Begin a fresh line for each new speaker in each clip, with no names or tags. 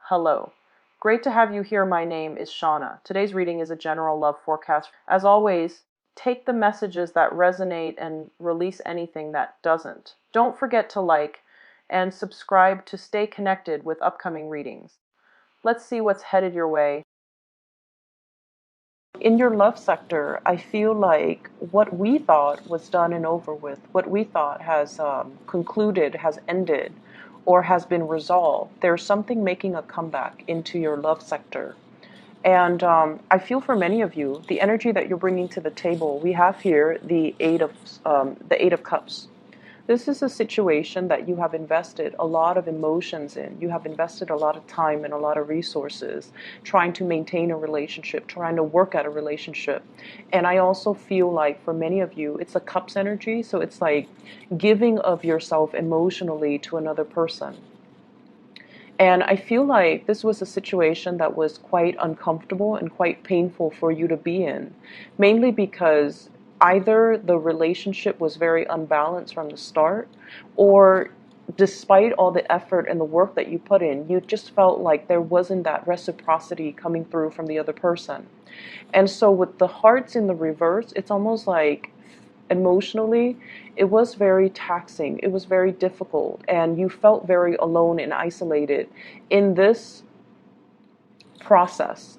Hello. Great to have you here. My name is Shauna. Today's reading is a general love forecast. As always, take the messages that resonate and release anything that doesn't. Don't forget to like and subscribe to stay connected with upcoming readings. Let's see what's headed your way. In your love sector, I feel like what we thought was done and over with, what we thought has concluded, has ended, or has been resolved, there's something making a comeback into your love sector. And I feel for many of you, the energy that you're bringing to the table, we have here the Eight of Cups. This is a situation that you have invested a lot of emotions in. You have invested a lot of time and a lot of resources trying to maintain a relationship, trying to work at a relationship. And I also feel like for many of you, it's a cups energy. So it's like giving of yourself emotionally to another person. And I feel like this was a situation that was quite uncomfortable and quite painful for you to be in, mainly because either the relationship was very unbalanced from the start, or despite all the effort and the work that you put in, you just felt like there wasn't that reciprocity coming through from the other person. And so with the hearts in the reverse, it's almost like emotionally, it was very taxing. It was very difficult, and you felt very alone and isolated in this process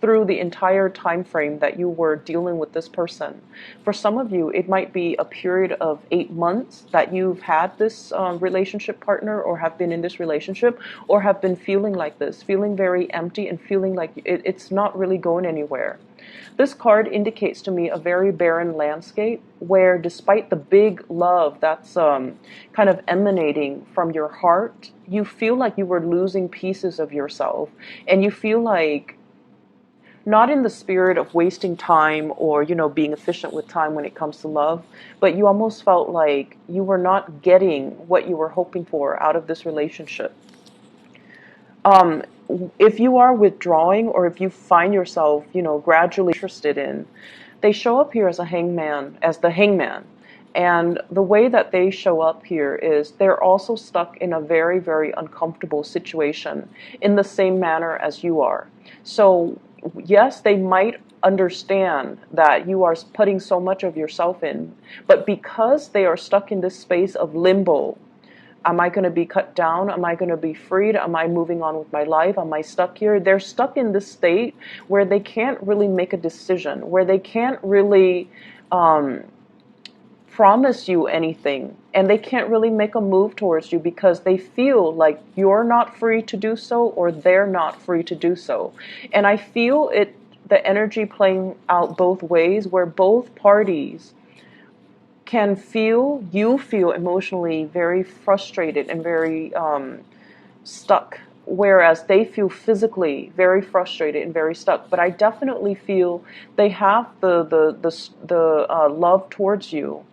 through the entire time frame that you were dealing with this person. For some of you, it might be a period of 8 months that you've had this relationship partner, or have been in this relationship, or have been feeling like this, feeling very empty and feeling like it's not really going anywhere. This card indicates to me a very barren landscape where, despite the big love that's kind of emanating from your heart, you feel like you were losing pieces of yourself, and you feel like, not in the spirit of wasting time or, being efficient with time when it comes to love, but you almost felt like you were not getting what you were hoping for out of this relationship. If you are withdrawing, or if you find yourself, gradually interested in, they show up here as the hangman. And the way that they show up here is they're also stuck in a very, very uncomfortable situation in the same manner as you are. So yes, they might understand that you are putting so much of yourself in, but because they are stuck in this space of limbo, am I going to be cut down? Am I going to be freed? Am I moving on with my life? Am I stuck here? They're stuck in this state where they can't really make a decision, where they can't really promise you anything, and they can't really make a move towards you because they feel like you're not free to do so, or they're not free to do so. And I feel the energy playing out both ways, where both parties can feel emotionally very frustrated and very stuck, whereas they feel physically very frustrated and very stuck. But I definitely feel they have the love towards you.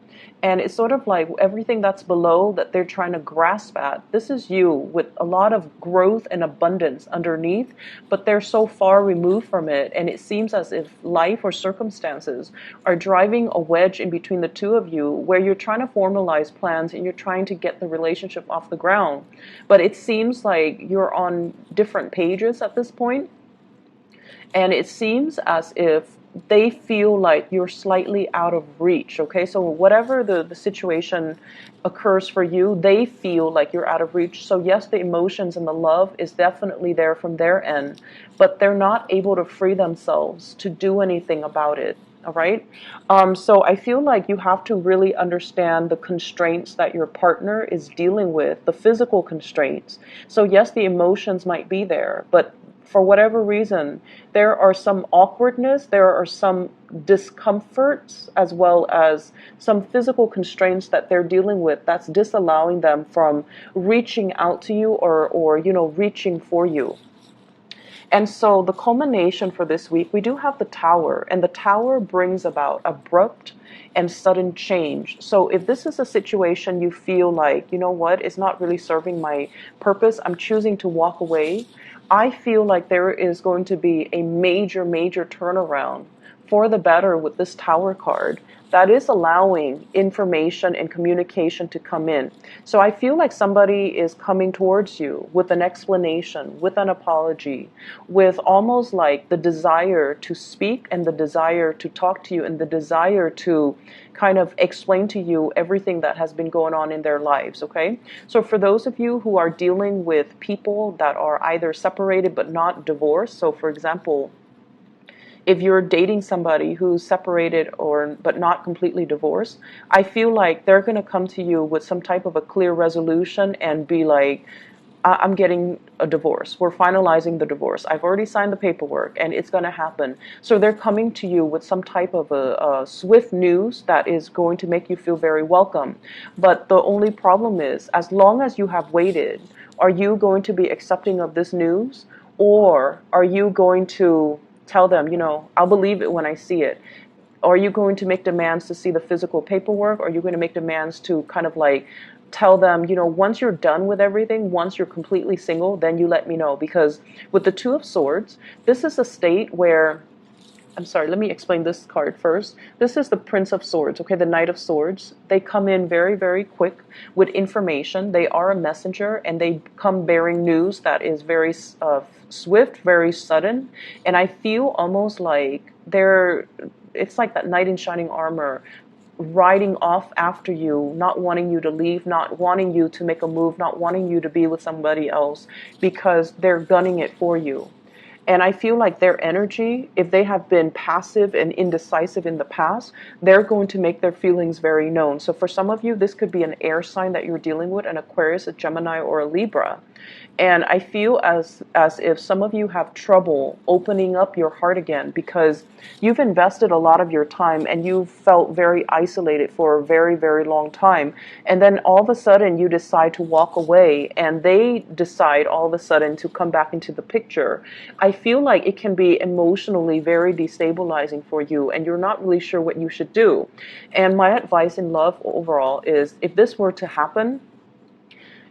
And it's sort of like everything that's below that they're trying to grasp at. This is you with a lot of growth and abundance underneath, but they're so far removed from it. And it seems as if life or circumstances are driving a wedge in between the two of you, where you're trying to formalize plans and you're trying to get the relationship off the ground. But it seems like you're on different pages at this point. And it seems as if they feel like you're slightly out of reach, okay? So whatever the situation occurs for you, they feel like you're out of reach. So yes, the emotions and the love is definitely there from their end, but they're not able to free themselves to do anything about it, all right? So I feel like you have to really understand the constraints that your partner is dealing with, the physical constraints. So yes, the emotions might be there, but for whatever reason, there are some awkwardness, there are some discomforts, as well as some physical constraints that they're dealing with that's disallowing them from reaching out to you, or reaching for you. And so the culmination for this week, we do have the Tower, and the Tower brings about abrupt and sudden change. So if this is a situation you feel like, it's not really serving my purpose, I'm choosing to walk away, I feel like there is going to be a major, major turnaround for the better with this Tower card, that is allowing information and communication to come in. So I feel like somebody is coming towards you with an explanation, with an apology, with almost like the desire to speak and the desire to talk to you and the desire to kind of explain to you everything that has been going on in their lives, okay? So for those of you who are dealing with people that are either separated but not divorced, so for example, if you're dating somebody who's separated or but not completely divorced, I feel like they're going to come to you with some type of a clear resolution and be like, I'm getting a divorce. We're finalizing the divorce. I've already signed the paperwork and it's going to happen. So they're coming to you with some type of a swift news that is going to make you feel very welcome. But the only problem is, as long as you have waited, are you going to be accepting of this news? Or are you going to tell them, I'll believe it when I see it? Are you going to make demands to see the physical paperwork? Or are you going to make demands to kind of like tell them, once you're done with everything, once you're completely single, then you let me know? Because with the Two of Swords, this is a state where, I'm sorry, let me explain this card first. This is the Prince of Swords, okay, the Knight of Swords. They come in very, very quick with information. They are a messenger, and they come bearing news that is very swift, very sudden. And I feel almost like it's like that knight in shining armor riding off after you, not wanting you to leave, not wanting you to make a move, not wanting you to be with somebody else, because they're gunning it for you. And I feel like their energy, if they have been passive and indecisive in the past, they're going to make their feelings very known. So for some of you, this could be an air sign that you're dealing with, an Aquarius, a Gemini, or a Libra. And I feel as if some of you have trouble opening up your heart again because you've invested a lot of your time and you've felt very isolated for a very, very long time. And then all of a sudden you decide to walk away and they decide all of a sudden to come back into the picture. I feel like it can be emotionally very destabilizing for you and you're not really sure what you should do. And my advice in love overall is, if this were to happen,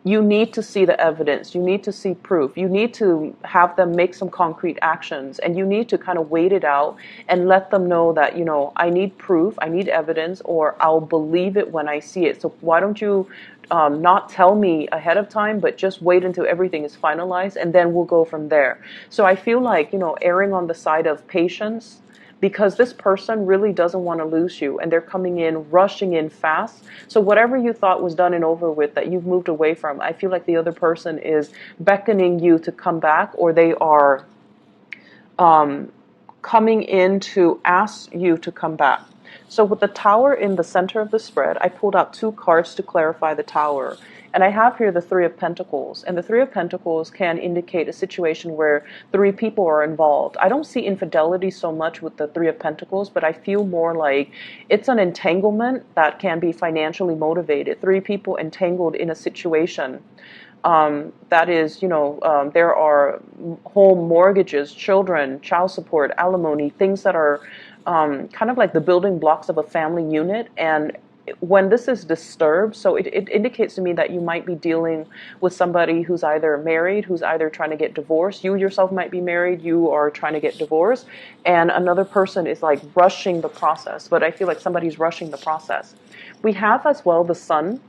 you need to see the evidence. You need to see proof. You need to have them make some concrete actions, and you need to kind of wait it out and let them know that, I need proof, I need evidence, or I'll believe it when I see it. So why don't you not tell me ahead of time, but just wait until everything is finalized, and then we'll go from there. So I feel like, erring on the side of patience, because this person really doesn't want to lose you and they're coming in, rushing in fast. So whatever you thought was done and over with, that you've moved away from, I feel like the other person is beckoning you to come back, or they are coming in to ask you to come back. So with the Tower in the center of the spread, I pulled out two cards to clarify the Tower. And I have here the Three of Pentacles. And the Three of Pentacles can indicate a situation where three people are involved. I don't see infidelity so much with the Three of Pentacles, but I feel more like it's an entanglement that can be financially motivated. Three people entangled in a situation. That is, there are home mortgages, children, child support, alimony, things that are kind of like the building blocks of a family unit. And when this is disturbed, so it indicates to me that you might be dealing with somebody who's either married, who's either trying to get divorced. You yourself might be married, you are trying to get divorced, and another person is like rushing the process. But I feel like somebody's rushing the process. We have as well the Sun.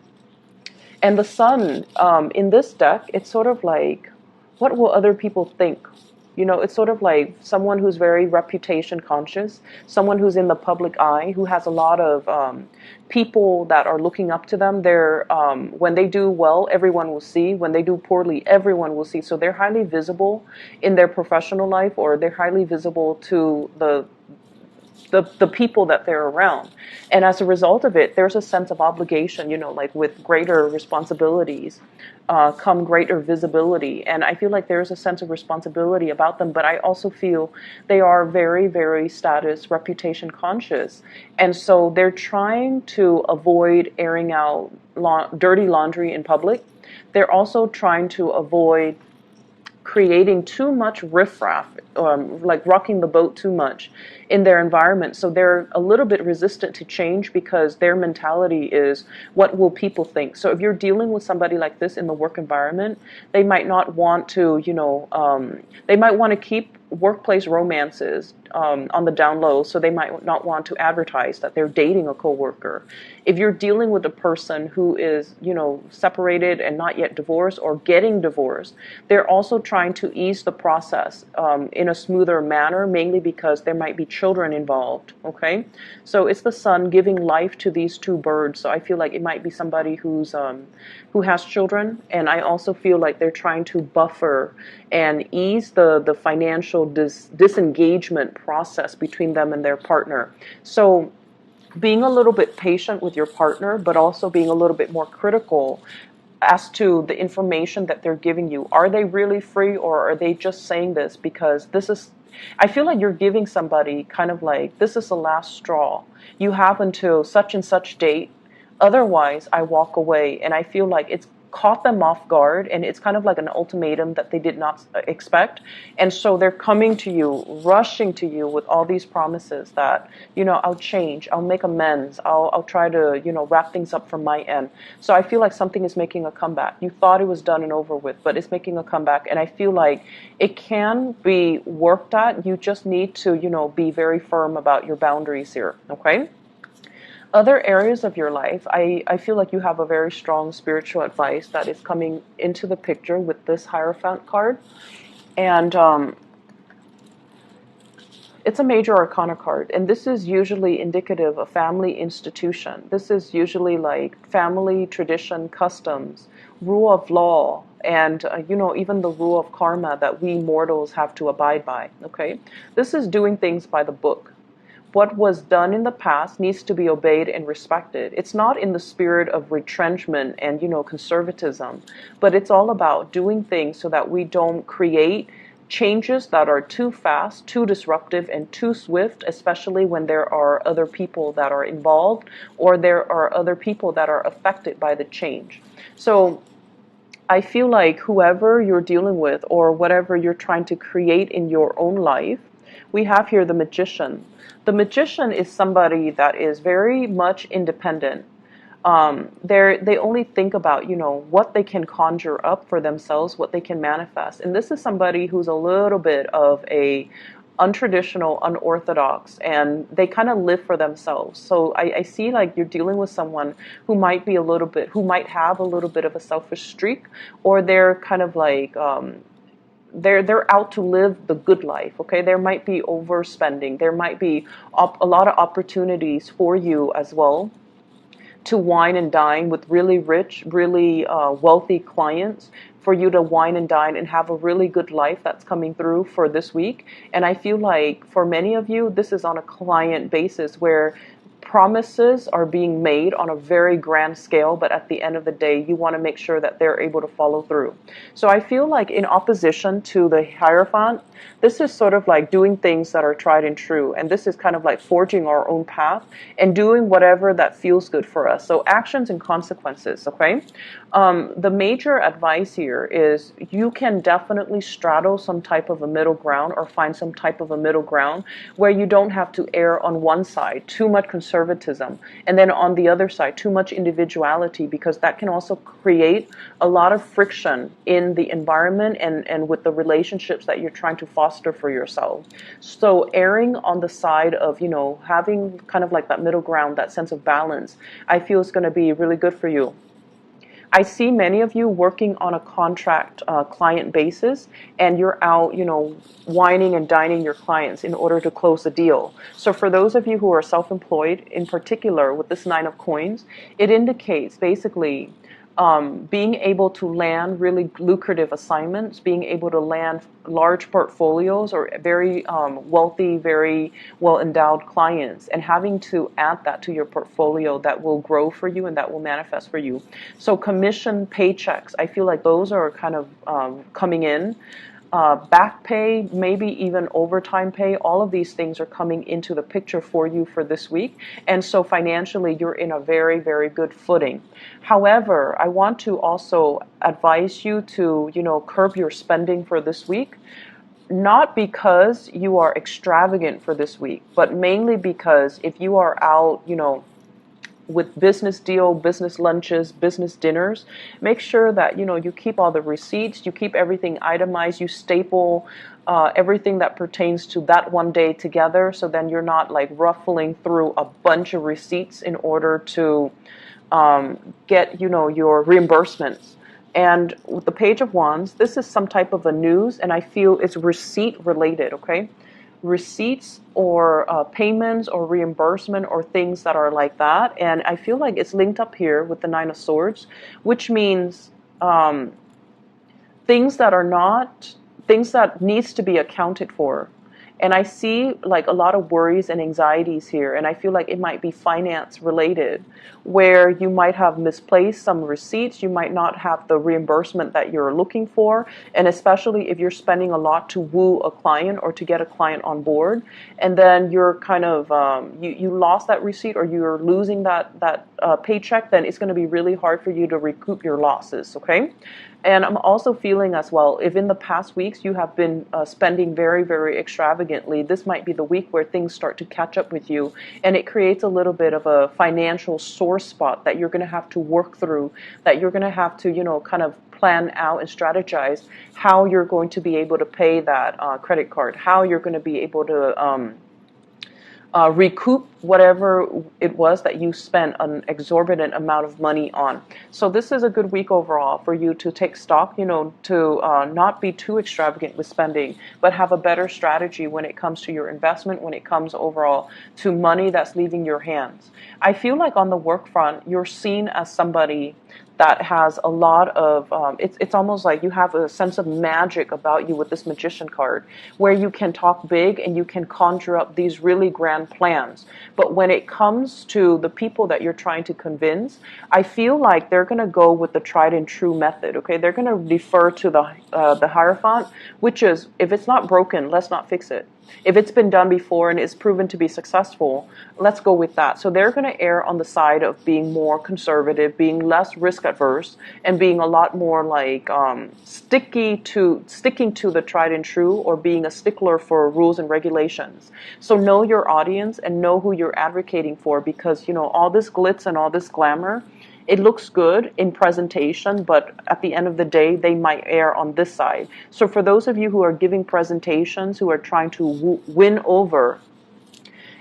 And the Sun, in this deck, it's sort of like, what will other people think? It's sort of like someone who's very reputation conscious, someone who's in the public eye, who has a lot of people that are looking up to them. They're when they do well, everyone will see. When they do poorly, everyone will see. So they're highly visible in their professional life, or they're highly visible to the people that they're around. And as a result of it, there's a sense of obligation, like with greater responsibilities come greater visibility. And I feel like there's a sense of responsibility about them, but I also feel they are very, very status, reputation conscious. And so they're trying to avoid airing out dirty laundry in public. They're also trying to avoid creating too much riffraff, like rocking the boat too much in their environment. So they're a little bit resistant to change because their mentality is, what will people think? So if you're dealing with somebody like this in the work environment, they might not want to, they might want to keep workplace romances on the down low, so they might not want to advertise that they're dating a coworker. If you're dealing with a person who is, separated and not yet divorced or getting divorced, they're also trying to ease the process in a smoother manner, mainly because there might be children involved. Okay, so it's the sun giving life to these two birds. So I feel like it might be somebody who has children, and I also feel like they're trying to buffer and ease the financial disengagement process between them and their partner. So being a little bit patient with your partner, but also being a little bit more critical as to the information that they're giving you. Are they really free, or are they just saying this because this is, I feel like you're giving somebody kind of like, this is the last straw. You have until such and such date. Otherwise, I walk away. And I feel like it's caught them off guard, and it's kind of like an ultimatum that they did not expect. And so they're coming to you, rushing to you with all these promises that, I'll change, I'll make amends, I'll try to, wrap things up from my end. So I feel like something is making a comeback. You thought it was done and over with, but it's making a comeback. And I feel like it can be worked at. You just need to, be very firm about your boundaries here. Okay? Other areas of your life, I feel like you have a very strong spiritual advice that is coming into the picture with this Hierophant card. And it's a major arcana card. And this is usually indicative of family institution. This is usually like family tradition, customs, rule of law, and even the rule of karma that we mortals have to abide by. Okay? This is doing things by the book. What was done in the past needs to be obeyed and respected. It's not in the spirit of retrenchment and, conservatism, but it's all about doing things so that we don't create changes that are too fast, too disruptive, and too swift, especially when there are other people that are involved or there are other people that are affected by the change. So I feel like whoever you're dealing with or whatever you're trying to create in your own life, we have here the Magician. The Magician is somebody that is very much independent. They only think about, what they can conjure up for themselves, what they can manifest. And this is somebody who's a little bit of a untraditional, unorthodox, and they kind of live for themselves. So I see like you're dealing with someone who might have a little bit of a selfish streak, or they're kind of like, they're out to live the good life. Okay, there might be overspending. There might be a lot of opportunities for you as well to wine and dine with really rich, really wealthy clients, for you to wine and dine and have a really good life that's coming through for this week. And I feel like for many of you, this is on a client basis where promises are being made on a very grand scale, but at the end of the day, you want to make sure that they're able to follow through. So I feel like in opposition to the Hierophant, this is sort of like doing things that are tried and true. And this is kind of like forging our own path and doing whatever that feels good for us. So actions and consequences, okay? The major advice here is you can definitely straddle some type of a middle ground or find some type of a middle ground where you don't have to err on one side, too much conservatism, and then on the other side, too much individuality, because that can also create a lot of friction in the environment and with the relationships that you're trying to foster for yourself. So erring on the side of, having kind of like that middle ground, that sense of balance, I feel is going to be really good for you. I see many of you working on a contract client basis, and you're out, wining and dining your clients in order to close a deal. So for those of you who are self-employed, in particular with this Nine of Coins, it indicates basically being able to land really lucrative assignments, being able to land large portfolios or very wealthy, very well-endowed clients, and having to add that to your portfolio that will grow for you and that will manifest for you. So commission paychecks, I feel like those are kind of coming in. Back pay, maybe even overtime pay, all of these things are coming into the picture for you for this week. And so financially, you're in a very, very good footing. However, I want to also advise you to, curb your spending for this week. Not because you are extravagant for this week, but mainly because if you are out, with business deal, business lunches, business dinners, make sure that, you know, you keep all the receipts, you keep everything itemized, you staple everything that pertains to that one day together, so then you're not like ruffling through a bunch of receipts in order to get, you know, your reimbursements. And with the Page of Wands, this is some type of a news, and I feel it's receipt related, okay? Receipts or payments or reimbursement or things that are like that. And I feel like it's linked up here with the Nine of Swords, which means things that are not, things that needs to be accounted for. And I see like a lot of worries and anxieties here, and I feel like it might be finance related, where you might have misplaced some receipts, you might not have the reimbursement that you're looking for, and especially if you're spending a lot to woo a client or to get a client on board, and then you're kind of, you lost that receipt or you're losing that paycheck, then it's going to be really hard for you to recoup your losses, okay? And I'm also feeling as well, if in the past weeks you have been spending very, very extravagantly, this might be the week where things start to catch up with you. And it creates a little bit of a financial sore spot that you're going to have to work through, that you're going to have to, you know, kind of plan out and strategize how you're going to be able to pay that credit card, how you're going to be able to recoup whatever it was that you spent an exorbitant amount of money on. So this is a good week overall for you to take stock, you know, to not be too extravagant with spending, but have a better strategy when it comes to your investment, when it comes overall to money that's leaving your hands. I feel like on the work front, you're seen as somebody that has a lot of, it's almost like you have a sense of magic about you with this Magician card, where you can talk big and you can conjure up these really grand plans. But when it comes to the people that you're trying to convince, I feel like they're going to go with the tried and true method, okay? They're going to defer to the Hierophant, which is, if it's not broken, let's not fix it. If it's been done before and it's proven to be successful, let's go with that. So they're going to err on the side of being more conservative, being less risk adverse, and being a lot more like sticking to the tried and true, or being a stickler for rules and regulations. So know your audience and know who you're advocating for, because, you know, all this glitz and all this glamour, it looks good in presentation, but at the end of the day, they might err on this side. So for those of you who are giving presentations, who are trying to win over,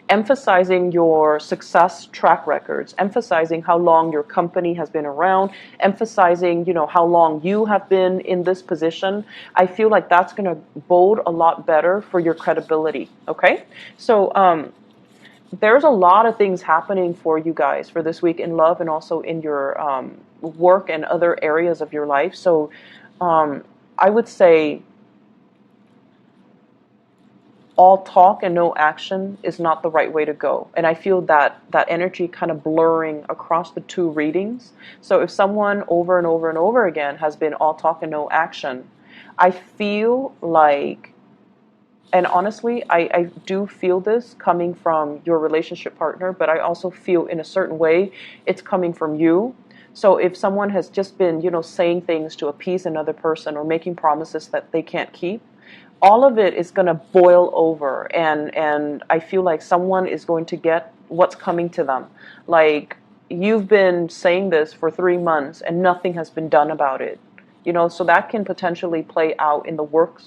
emphasizing your success track records, emphasizing how long your company has been around, emphasizing, you know, how long you have been in this position, I feel like that's going to bode a lot better for your credibility, okay? So, there's a lot of things happening for you guys for this week in love and also in your work and other areas of your life. So I would say all talk and no action is not the right way to go. And I feel that energy kind of blurring across the two readings. So if someone over and over and over again has been all talk and no action, I feel like, and honestly, I do feel this coming from your relationship partner, but I also feel in a certain way it's coming from you. So if someone has just been, you know, saying things to appease another person or making promises that they can't keep, all of it is going to boil over. And I feel like someone is going to get what's coming to them. Like, you've been saying this for 3 months and nothing has been done about it. You know, so that can potentially play out in the work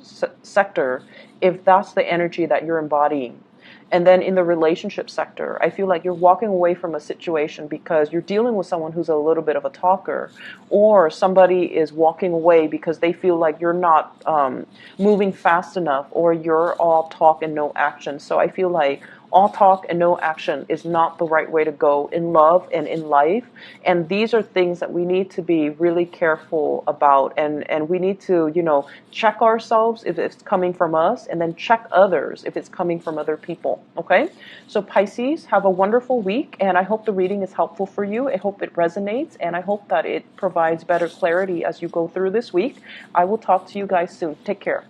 sector if that's the energy that you're embodying. And then in the relationship sector, I feel like you're walking away from a situation because you're dealing with someone who's a little bit of a talker, or somebody is walking away because they feel like you're not moving fast enough, or you're all talk and no action. So I feel like all talk and no action is not the right way to go in love and in life. And these are things that we need to be really careful about. And we need to, you know, check ourselves if it's coming from us, and then check others if it's coming from other people. Okay? So Pisces, have a wonderful week. And I hope the reading is helpful for you. I hope it resonates. And I hope that it provides better clarity as you go through this week. I will talk to you guys soon. Take care.